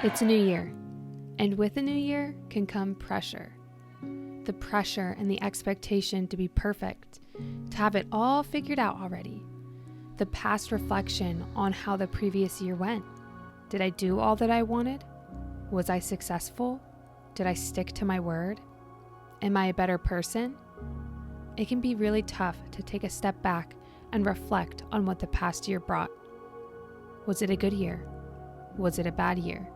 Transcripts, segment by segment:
It's a new year, and with a new year can come pressure. The pressure and the expectation to be perfect, to have it all figured out already. The past reflection on how the previous year went. Did I do all that I wanted? Was I successful? Did I stick to my word? Am I a better person? It can be really tough to take a step back and reflect on what the past year brought. Was it a good year? Was it a bad year?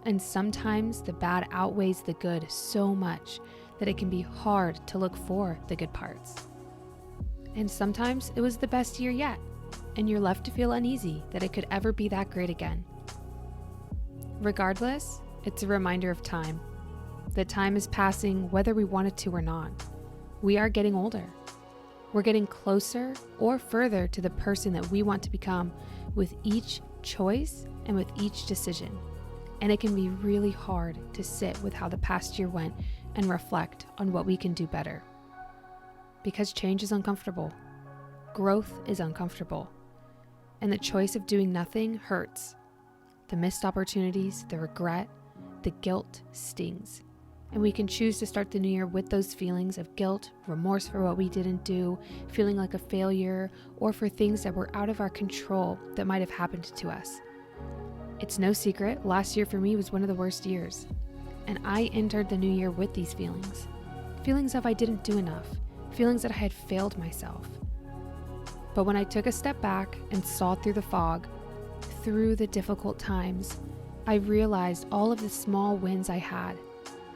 And sometimes the bad outweighs the good so much that it can be hard to look for the good parts. And sometimes it was the best year yet, and you're left to feel uneasy that it could ever be that great again. Regardless, it's a reminder of time. That time is passing whether we want it to or not. We are getting older. We're getting closer or further to the person that we want to become with each choice and with each decision. And it can be really hard to sit with how the past year went and reflect on what we can do better. Because change is uncomfortable. Growth is uncomfortable. And the choice of doing nothing hurts. The missed opportunities, the regret, the guilt stings. And we can choose to start the new year with those feelings of guilt, remorse for what we didn't do, feeling like a failure, or for things that were out of our control that might have happened to us. It's no secret, last year for me was one of the worst years. And I entered the new year with these feelings. Feelings of I didn't do enough. Feelings that I had failed myself. But when I took a step back and saw through the fog, through the difficult times, I realized all of the small wins I had,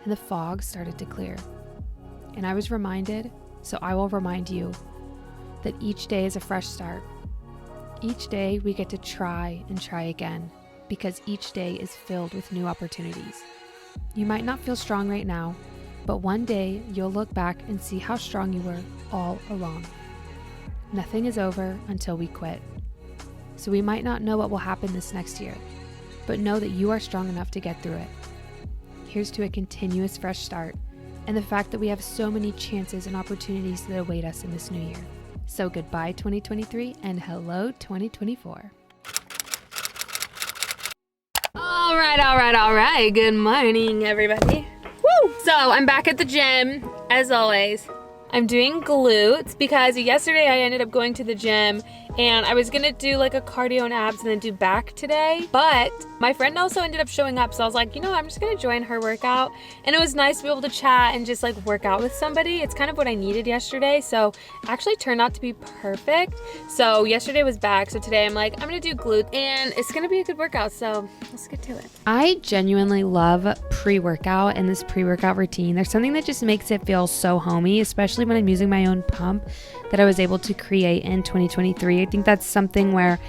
and the fog started to clear. And I was reminded, so I will remind you, that each day is a fresh start. Each day we get to try and try again, because each day is filled with new opportunities. You might not feel strong right now, but one day you'll look back and see how strong you were all along. Nothing is over until we quit. So we might not know what will happen this next year, but know that you are strong enough to get through it. Here's to a continuous fresh start and the fact that we have so many chances and opportunities that await us in this new year. So goodbye 2023 and hello 2024. All right. Good morning, everybody. Woo! So I'm back at the gym, as always. I'm doing glutes because yesterday I ended up going to the gym and I was gonna do like a cardio and abs and then do back today, but my friend also ended up showing up, so I was like, I'm just gonna join her workout. And it was nice to be able to chat and just like work out with somebody. It's kind of what I needed yesterday, so actually turned out to be perfect. So yesterday was back, so today I'm like, I'm gonna do glutes and it's gonna be a good workout, so let's get to it. I genuinely love pre-workout and this pre-workout routine. There's something that just makes it feel so homey, especially when I'm using my own pump that I was able to create in 2023. I think that's something where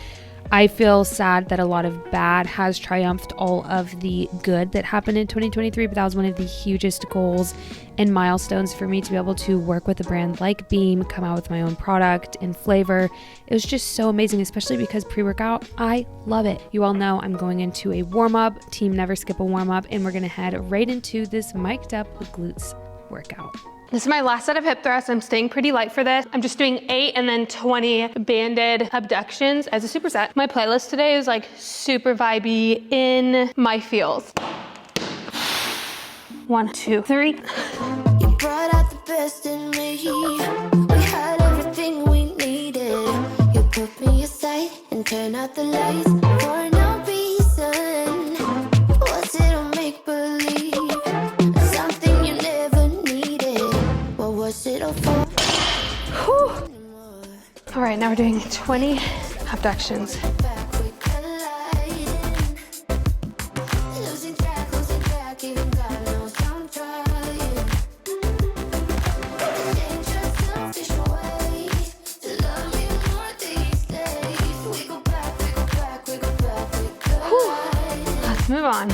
I feel sad that a lot of bad has triumphed all of the good that happened in 2023, but that was one of the hugest goals and milestones for me to be able to work with a brand like Beam, come out with my own product and flavor. It was just so amazing, especially because pre-workout, I love it. You all know I'm going into a warm-up, team never skip a warm-up, and we're gonna head right into this mic'd up glutes workout. This is my last set of hip thrusts. I'm staying pretty light for this. I'm just doing 8 and then 20 banded abductions as a superset. My playlist today is like super vibey in my feels. 1, 2, 3. You brought out the best in me. We had everything we needed. You put me aside and turn out the lights for no reason. Was it a make believe? Something you never needed. What was it all for? Whew. All right, now we're doing 20 abductions. Move on.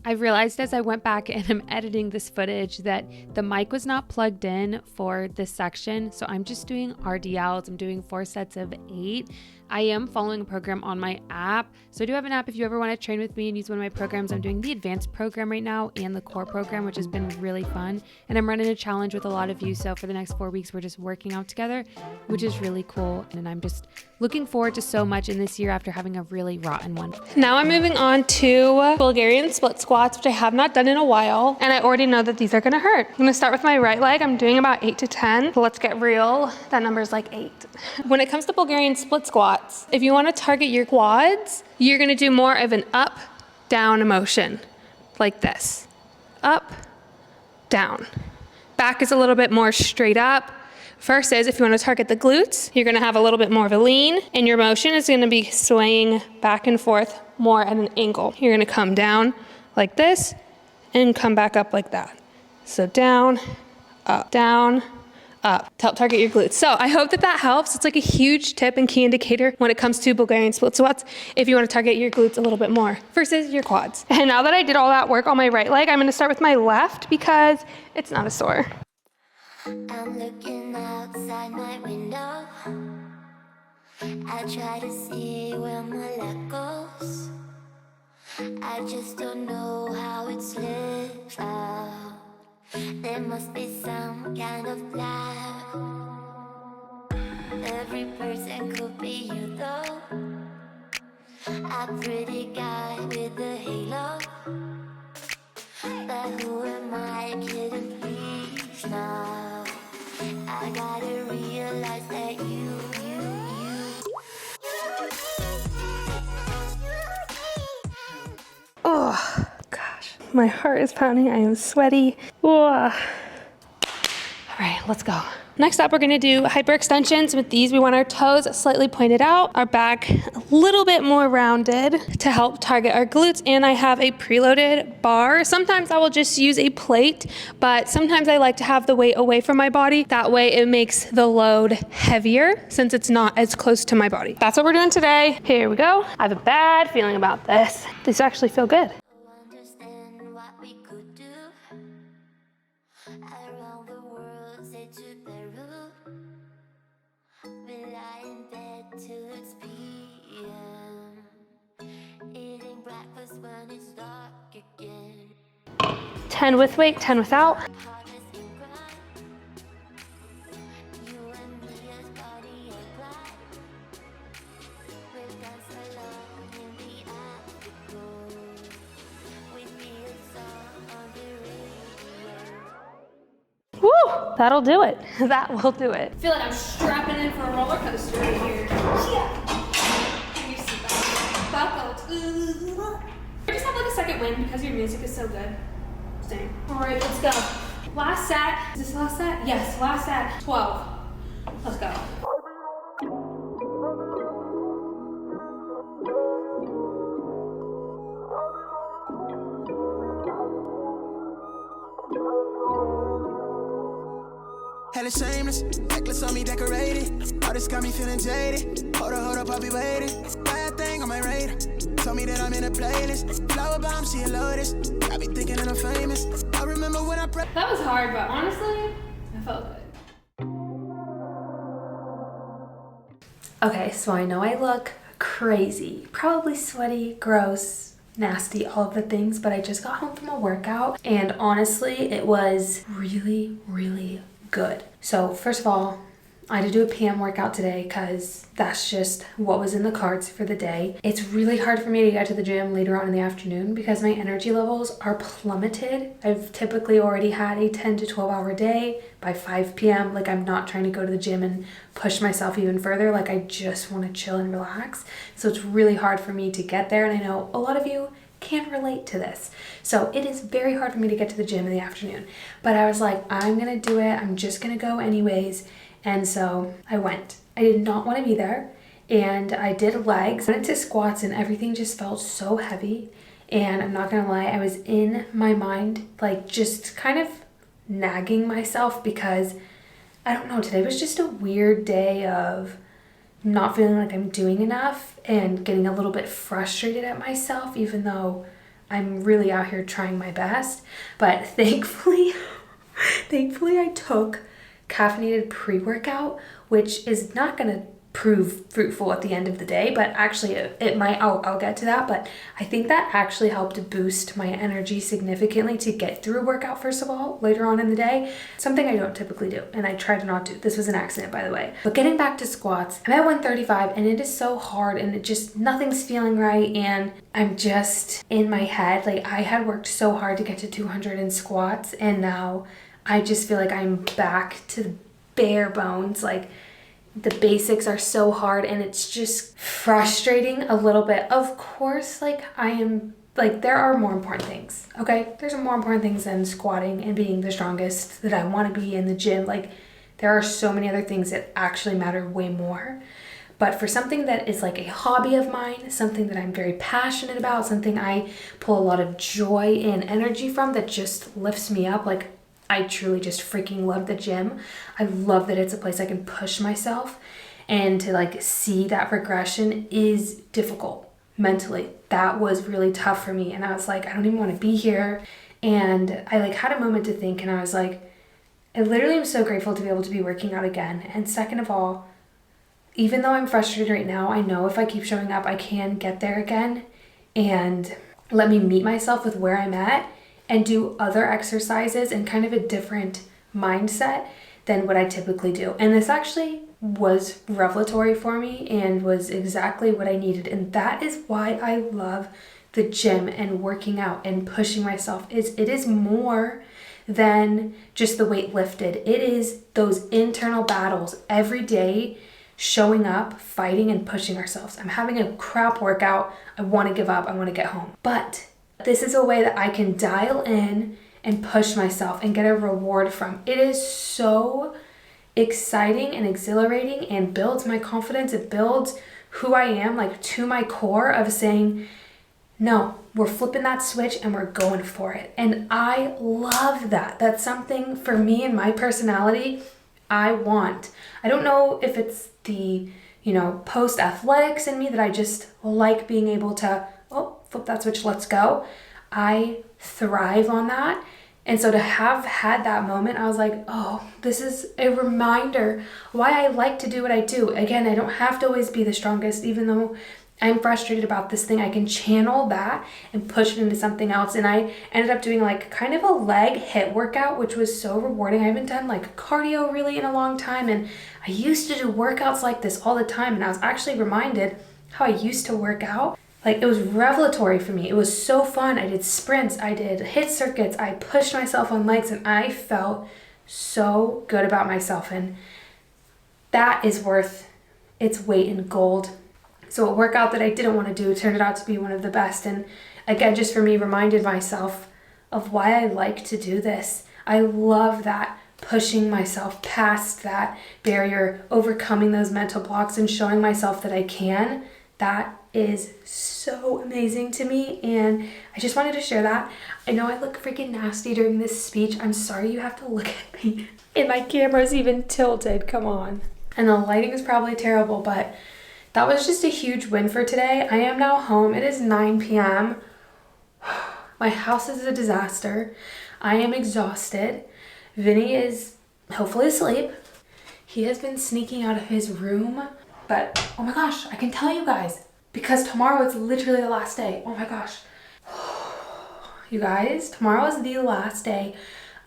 I realized as I went back and I'm editing this footage that the mic was not plugged in for this section. So I'm just doing RDLs. I'm doing 4 sets of 8. I am following a program on my app. So I do have an app if you ever want to train with me and use one of my programs. I'm doing the advanced program right now and the core program, which has been really fun. And I'm running a challenge with a lot of you. So for the next 4 weeks, we're just working out together, which is really cool. And I'm just looking forward to so much in this year after having a really rotten one. Now I'm moving on to Bulgarian split squats, which I have not done in a while. And I already know that these are gonna hurt. I'm gonna start with my right leg. I'm doing about 8 to 10. But let's get real. That number is like 8. When it comes to Bulgarian split squats, if you wanna target your quads, you're gonna do more of an up, down motion, like this. Up, down. Back is a little bit more straight up. First is if you want to target the glutes, you're going to have a little bit more of a lean, and your motion is going to be swaying back and forth more at an angle. You're going to come down like this and come back up like that. So down, up, to help target your glutes. So I hope that that helps. It's like a huge tip and key indicator when it comes to Bulgarian split squats if you want to target your glutes a little bit more versus your quads. And now that I did all that work on my right leg, I'm going to start with my left because it's not as sore. I'm looking outside my window. I try to see where my life goes. I just don't know how it slips out. There must be some kind of plan. Every person could be you though. A pretty guy with a halo. But who am I kidding, please now? I gotta realize that you. Oh, gosh. My heart is pounding. I am sweaty. All right, let's go. Next up, we're gonna do hyperextensions. With these, we want our toes slightly pointed out, our back a little bit more rounded to help target our glutes. And I have a preloaded bar. Sometimes I will just use a plate, but sometimes I like to have the weight away from my body. That way it makes the load heavier since it's not as close to my body. That's what we're doing today. Here we go. I have a bad feeling about this. These actually feel good. Understand what we could do. Around the world, say to Peru. We lie in bed till it's PM. Eating breakfast when it's dark again. 10 with weight, 10 without. Partners in crime. You and me as body and blood. We've done so long in the afterglow. We feel song on the radio. Woo, that'll do it. That will do it. I feel like I'm strapping in for a roller coaster right here. Yeah. Your seatbelt. Buckle. I just have like a second wind because your music is so good. Same. All right, let's go. Last set. Is this the last set? Yes, last set. 12. Let's go. Hella shameless, necklace on me decorated. All this got me feeling jaded. Hold up, I'll be waiting. Bad thing on my radar. Told me that I'm in a playlist. Flower bomb, she a lotus. I be thinking that I'm famous. I remember when I prep. That was hard, but honestly, I felt good. Okay, so I know I look crazy, probably sweaty, gross, nasty, all of the things, but I just got home from a workout and honestly, it was really, really good. So first of all, I had to do a PM workout today because that's just what was in the cards for the day. It's really hard for me to get to the gym later on in the afternoon because my energy levels are plummeted. I've typically already had a 10 to 12 hour day by 5 p.m. Like I'm not trying to go to the gym and push myself even further. Like I just want to chill and relax. So it's really hard for me to get there. And I know a lot of you can relate to this. So it is very hard for me to get to the gym in the afternoon. But I was like, I'm gonna do it. I'm just gonna go anyways. And so I went. I did not want to be there. And I did legs. I went into squats and everything just felt so heavy. And I'm not gonna lie, I was in my mind, like just kind of nagging myself because I don't know, today was just a weird day of not feeling like I'm doing enough and getting a little bit frustrated at myself, even though I'm really out here trying my best. But thankfully I took caffeinated pre-workout, which is not gonna prove fruitful at the end of the day, but actually it might. I'll get to that, but I think that actually helped boost my energy significantly to get through a workout, first of all, later on in the day. Something I don't typically do, and I try to not do. This was an accident, by the way. But getting back to squats, I'm at 135 and it is so hard and it just, nothing's feeling right, and I'm just in my head, like I had worked so hard to get to 200 in squats, and now I just feel like I'm back to the bare bones. Like the basics are so hard and it's just frustrating a little bit. Of course, like I am, like there are more important things, okay? There's more important things than squatting and being the strongest that I want to be in the gym. Like there are so many other things that actually matter way more. But for something that is like a hobby of mine, something that I'm very passionate about, something I pull a lot of joy and energy from that just lifts me up, like I truly just freaking love the gym. I love that it's a place I can push myself, and to like see that progression is difficult mentally. That was really tough for me, and I was like, I don't even want to be here. And I like had a moment to think, and I was like, I literally am so grateful to be able to be working out again. And second of all, even though I'm frustrated right now, I know if I keep showing up, I can get there again, and let me meet myself with where I'm at and do other exercises in kind of a different mindset than what I typically do. And this actually was revelatory for me and was exactly what I needed. And that is why I love the gym and working out and pushing myself. It is more than just the weight lifted. It is those internal battles every day, showing up, fighting and pushing ourselves. I'm having a crap workout. I want to give up. I want to get home. But this is a way that I can dial in and push myself and get a reward from. It is so exciting and exhilarating and builds my confidence. It builds who I am, like to my core of saying, no, we're flipping that switch and we're going for it. And I love that. That's something for me and my personality I want. I don't know if it's the, post athletics in me that I just like being able to, flip that switch, let's go. I thrive on that. And so to have had that moment, I was like, oh, this is a reminder why I like to do what I do. Again, I don't have to always be the strongest, even though I'm frustrated about this thing. I can channel that and push it into something else. And I ended up doing like kind of a leg hit workout, which was so rewarding. I haven't done like cardio really in a long time. And I used to do workouts like this all the time. And I was actually reminded how I used to work out. Like it was revelatory for me. It was so fun. I did sprints, I did hit circuits, I pushed myself on legs, and I felt so good about myself. And that is worth its weight in gold. So a workout that I didn't want to do turned out to be one of the best. And again, just for me, reminded myself of why I like to do this. I love that, pushing myself past that barrier, overcoming those mental blocks and showing myself that I can. That is so amazing to me, and I just wanted to share that. I know I look freaking nasty during this speech. I'm sorry you have to look at me. And my camera's even tilted, come on. And the lighting is probably terrible, but that was just a huge win for today. I am now home. It is 9 p.m. My house is a disaster. I am exhausted. Vinny is hopefully asleep. He has been sneaking out of his room, but oh my gosh, I can tell you guys, because tomorrow is literally the last day. Oh my gosh. You guys, tomorrow is the last day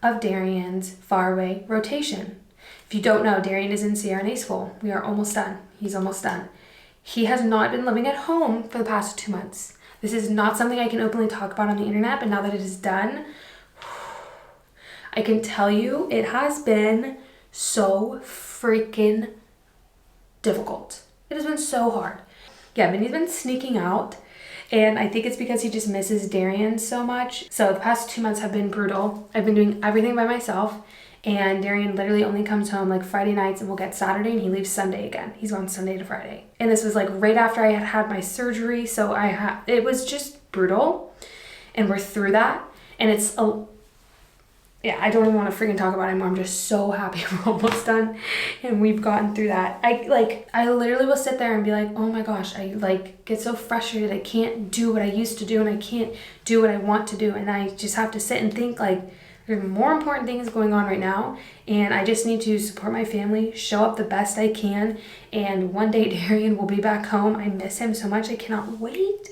of Darian's faraway rotation. If you don't know, Darian is in CRNA school. We are almost done. He's almost done. He has not been living at home for the past 2 months. This is not something I can openly talk about on the internet, but now that it is done, I can tell you it has been so freaking difficult. It has been so hard. Yeah, Vinny's been sneaking out, and I think it's because he just misses Darian so much. So the past 2 months have been brutal. I've been doing everything by myself, and Darian literally only comes home like Friday nights, and we'll get Saturday, and he leaves Sunday again. He's gone Sunday to Friday. And this was like right after I had had my surgery, so it was just brutal, and we're through that. And it's I don't even want to freaking talk about it anymore. I'm just so happy we're almost done and we've gotten through that. I literally will sit there and be like, oh my gosh, I like get so frustrated. I can't do what I used to do, and I can't do what I want to do. And I just have to sit and think like, There's more important things going on right now, and I just need to support my family, show up the best I can, and one day Darian will be back home. I miss him so much. I cannot wait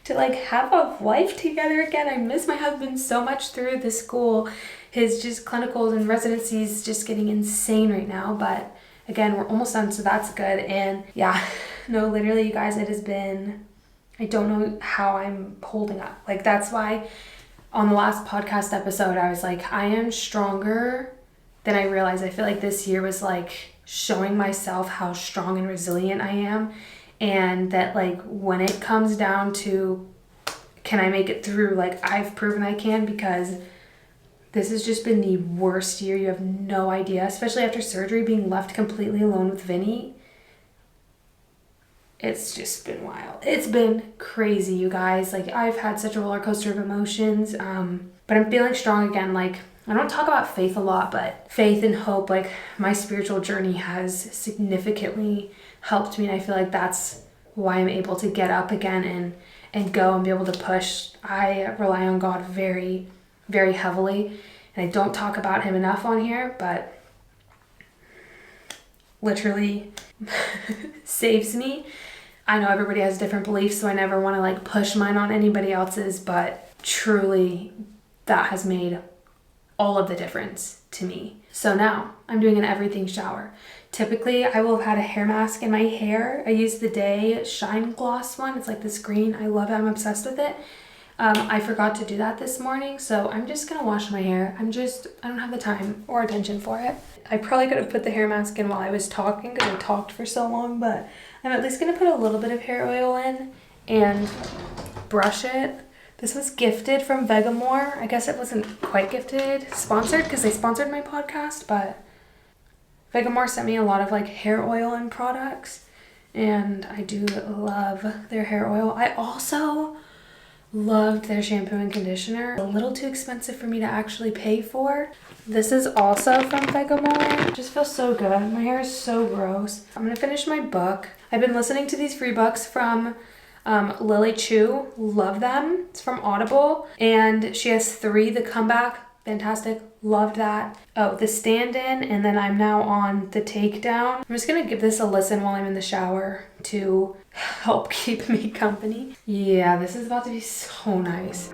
to like have a life together again. I miss my husband so much through the school. His just clinicals and residencies just getting insane right now, but again, we're almost done, so that's good. And yeah, no, literally, you guys, it has been, I don't know how I'm holding up. Like, that's why on the last podcast episode, I was like, I am stronger than I realized. I feel like this year was like showing myself how strong and resilient I am. And that like when it comes down to, can I make it through? Like, I've proven I can, because this has just been the worst year. You have no idea, especially after surgery, being left completely alone with Vinny. It's just been wild. It's been crazy, you guys. Like, I've had such a roller coaster of emotions, but I'm feeling strong again. Like, I don't talk about faith a lot, but faith and hope, like my spiritual journey has significantly helped me. And I feel like that's why I'm able to get up again and go and be able to push. I rely on God very, very heavily. And I don't talk about him enough on here, but literally saves me. I know everybody has different beliefs, so I never want to like push mine on anybody else's, but truly that has made all of the difference to me. So now I'm doing an everything shower. Typically I will have had a hair mask in my hair. I use the Day Shine Gloss one. It's like this green. I love it. I'm obsessed with it. I forgot to do that this morning, so I'm just gonna wash my hair. I don't have the time or attention for it. I probably could have put the hair mask in while I was talking because I talked for so long, but I'm at least gonna put a little bit of hair oil in and brush it. This was gifted from Vegamore. I guess it wasn't quite gifted, sponsored, because they sponsored my podcast, but Vegamore sent me a lot of like hair oil and products, and I do love their hair oil. I also loved their shampoo and conditioner. A little too expensive for me to actually pay for. This is also from Vegamore. It just feels so good. My hair is so gross. I'm gonna finish my book. I've been listening to these free books from Lily Chu. Love them. It's from Audible, and she has 3. The Comeback, fantastic. Loved that. Oh, The Stand-In, and then I'm now on The Takedown. I'm just gonna give this a listen while I'm in the shower to help keep me company. Yeah, this is about to be so nice.